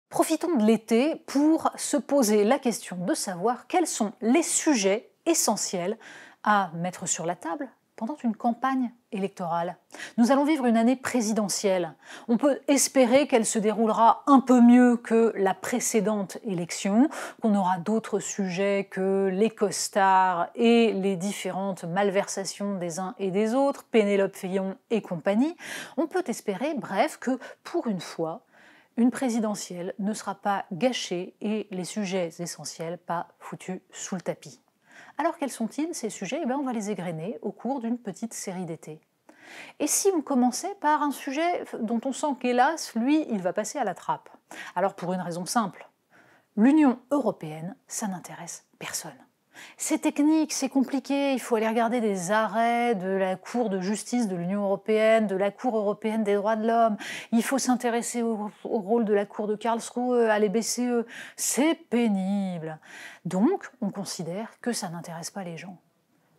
Profitons de l'été pour se poser la question de savoir quels sont les sujets essentiels à mettre sur la table pendant une campagne électorale. Nous allons vivre une année présidentielle. On peut espérer qu'elle se déroulera un peu mieux que la précédente élection, qu'on aura d'autres sujets que les costards et les différentes malversations des uns et des autres, Pénélope Fillon et compagnie. On peut espérer, bref, que pour une fois, une présidentielle ne sera pas gâchée et les sujets essentiels pas foutus sous le tapis. Alors quels sont-ils ces sujets? On va les égrener au cours d'une petite série d'été. Et si on commençait par un sujet dont on sent qu'hélas, lui, il va passer à la trappe? Alors pour une raison simple, l'Union européenne, ça n'intéresse personne. C'est technique, c'est compliqué, il faut aller regarder des arrêts de la Cour de justice de l'Union européenne, de la Cour européenne des droits de l'homme, il faut s'intéresser au rôle de la Cour de Karlsruhe, à l'EBCE, c'est pénible. Donc, on considère que ça n'intéresse pas les gens.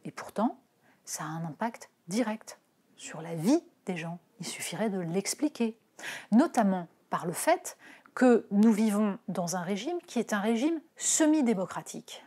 Et pourtant, ça a un impact direct sur la vie des gens. Il suffirait de l'expliquer, notamment par le fait que nous vivons dans un régime qui est un régime semi-démocratique.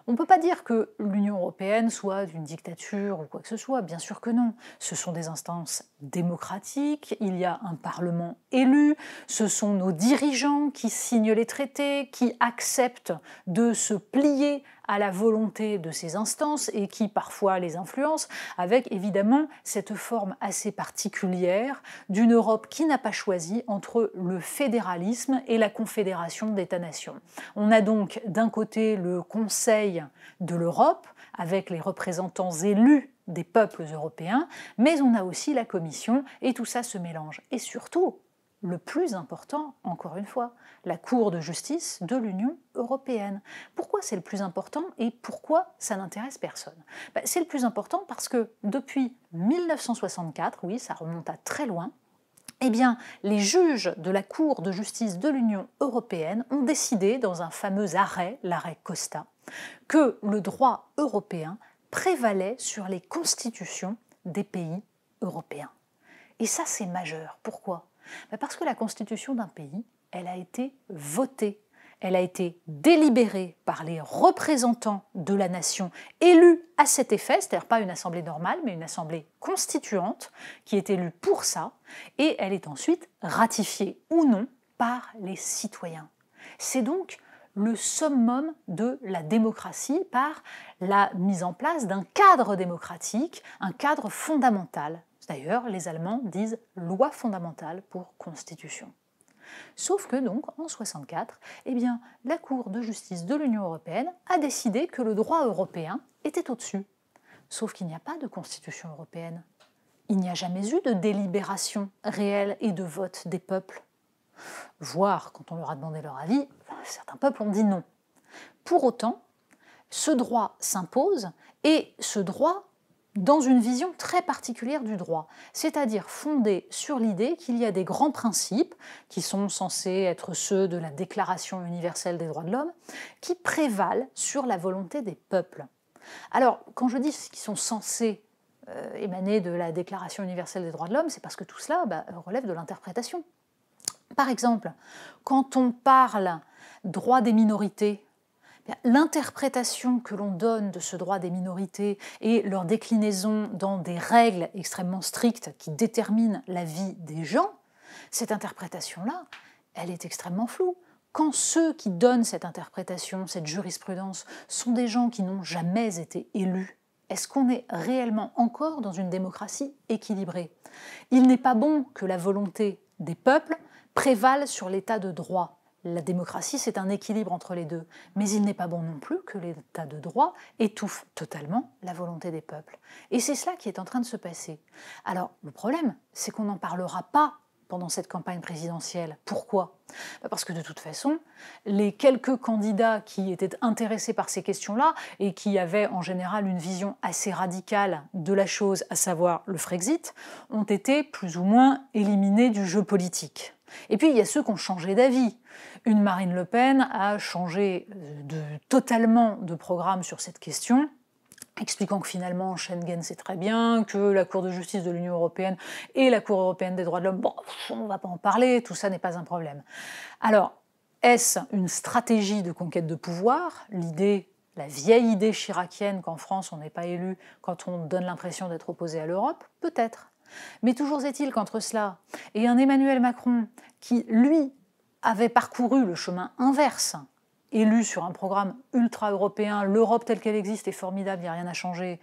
On ne peut pas dire que l'Union européenne soit une dictature ou quoi que ce soit, bien sûr que non. Ce sont des instances démocratiques, il y a un parlement élu, ce sont nos dirigeants qui signent les traités, qui acceptent de se plier à la volonté de ces instances et qui parfois les influencent, avec évidemment cette forme assez particulière d'une Europe qui n'a pas choisi entre le fédéralisme et la confédération d'États-nations. On a donc d'un côté le Conseil de l'Europe, avec les représentants élus des peuples européens, mais on a aussi la Commission, et tout ça se mélange. Et surtout, le plus important, encore une fois, la Cour de justice de l'Union européenne. Pourquoi c'est le plus important et pourquoi ça n'intéresse personne? C'est le plus important parce que depuis 1964, oui, ça remonte à très loin, les juges de la Cour de justice de l'Union européenne ont décidé, dans un fameux arrêt, l'arrêt Costa, que le droit européen prévalait sur les constitutions des pays européens. Et ça, c'est majeur. Pourquoi? Parce que la constitution d'un pays, elle a été votée, elle a été délibérée par les représentants de la nation élus à cet effet, c'est-à-dire pas une assemblée normale, mais une assemblée constituante qui est élue pour ça, et elle est ensuite ratifiée ou non par les citoyens. C'est donc le summum de la démocratie par la mise en place d'un cadre démocratique, un cadre fondamental. D'ailleurs, les Allemands disent loi fondamentale pour constitution. Sauf que donc, en 1964, la Cour de justice de l'Union européenne a décidé que le droit européen était au-dessus. Sauf qu'il n'y a pas de constitution européenne. Il n'y a jamais eu de délibération réelle et de vote des peuples. Voire, quand on leur a demandé leur avis, certains peuples ont dit non. Pour autant, ce droit s'impose, et ce droit dans une vision très particulière du droit, c'est-à-dire fondée sur l'idée qu'il y a des grands principes, qui sont censés être ceux de la Déclaration universelle des droits de l'homme, qui prévalent sur la volonté des peuples. Alors, quand je dis qu'ils sont censés émaner de la Déclaration universelle des droits de l'homme, c'est parce que tout cela relève de l'interprétation. Par exemple, quand on parle droit des minorités, l'interprétation que l'on donne de ce droit des minorités et leur déclinaison dans des règles extrêmement strictes qui déterminent la vie des gens, cette interprétation-là, elle est extrêmement floue. Quand ceux qui donnent cette interprétation, cette jurisprudence, sont des gens qui n'ont jamais été élus, est-ce qu'on est réellement encore dans une démocratie équilibrée? Il n'est pas bon que la volonté des peuples prévale sur l'état de droit. La démocratie, c'est un équilibre entre les deux. Mais il n'est pas bon non plus que l'état de droit étouffe totalement la volonté des peuples. Et c'est cela qui est en train de se passer. Alors, le problème, c'est qu'on n'en parlera pas pendant cette campagne présidentielle. Pourquoi? Parce que de toute façon, les quelques candidats qui étaient intéressés par ces questions-là et qui avaient en général une vision assez radicale de la chose, à savoir le Frexit, ont été plus ou moins éliminés du jeu politique. Et puis il y a ceux qui ont changé d'avis. Une Marine Le Pen a changé totalement de programme sur cette question, expliquant que finalement Schengen c'est très bien, que la Cour de justice de l'Union européenne et la Cour européenne des droits de l'homme, bon, on ne va pas en parler, tout ça n'est pas un problème. Alors, Est-ce une stratégie de conquête de pouvoir, la vieille idée chiracienne qu'en France on n'est pas élu quand on donne l'impression d'être opposé à l'Europe? Peut-être. Mais toujours est-il qu'entre cela et un Emmanuel Macron qui, lui, avait parcouru le chemin inverse, élu sur un programme ultra-européen, l'Europe telle qu'elle existe est formidable, il n'y a rien à changer,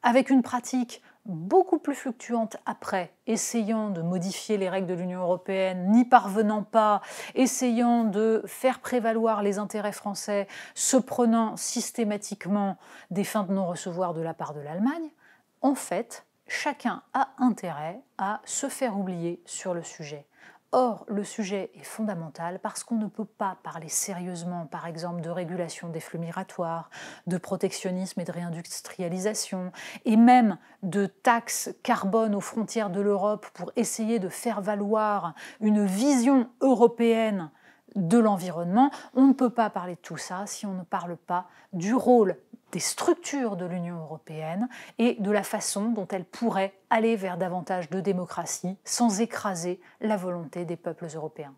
avec une pratique beaucoup plus fluctuante après, essayant de modifier les règles de l'Union européenne, n'y parvenant pas, essayant de faire prévaloir les intérêts français, se prenant systématiquement des fins de non-recevoir de la part de l'Allemagne, en fait, chacun a intérêt à se faire oublier sur le sujet. Or, le sujet est fondamental parce qu'on ne peut pas parler sérieusement, par exemple, de régulation des flux migratoires, de protectionnisme et de réindustrialisation, et même de taxes carbone aux frontières de l'Europe pour essayer de faire valoir une vision européenne de l'environnement. On ne peut pas parler de tout ça si on ne parle pas du rôle des structures de l'Union européenne et de la façon dont elles pourraient aller vers davantage de démocratie sans écraser la volonté des peuples européens.